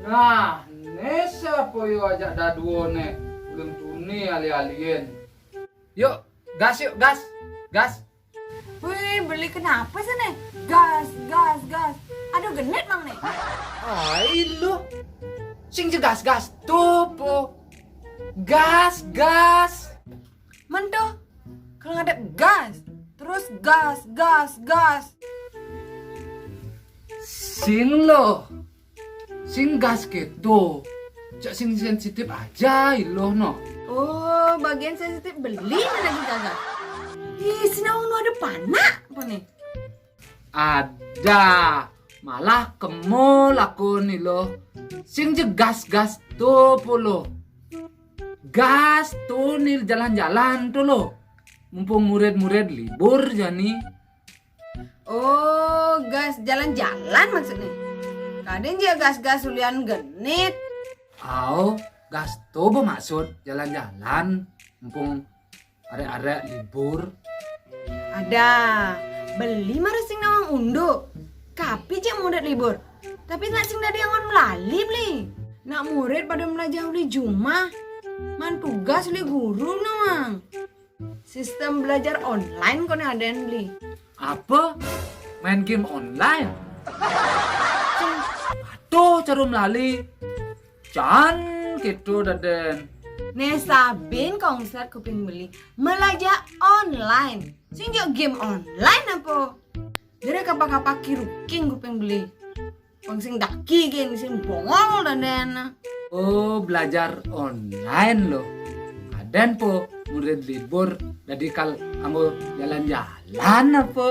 Nah, nesa po yo ajak daduo ne. Belum tuni ali-alien. Yuk, gas yuk, gas. Gas. Wih, beli kenapa sih nih? Gas, gas, gas. Aduh genit mang nih. Ai lu. Sing je gas tuh po. Gas, gas. Mentuh, kalau ngadep gas, terus gas, gas, gas. Sing lo. Sing gas gitu. Cak sing sensitif aja ilo no. Oh, bagian sensitif beli nih lagi kagak. Ih, sinawang nu ada panak apa nih? Ada. Malah kemul aku nih lo. Sing je gas tuh po lo. Gas tuh nih jalan-jalan tuh lo. Mumpung murid-murid libur jani. Oh, gas jalan-jalan maksudnya. Kadang dia gas-gas ulian genit. Au, gas tuh bermaksud jalan-jalan. Mumpung arek-arek libur. Ada. Beli marah sing nawang undo. Kapi cek murid libur. Tapi nak sing dari angon melali beli. Nak murid pada belajar uli Juma. Man tugas uli guru nawang. Sistem belajar online kau ada yang beli. Apa? Main game online? Aduh, cara melali. Jangan gitu daden. Nesabin konsert kuping beli. Belajar online. Sing jauh game online apa? Dari kapak-kapak kiruking kuping beli. Pang sing daki gini sing bongol daden. Oh, belajar online loh. Kaden po murid libur jadi kal kamu jalan-jalan apa?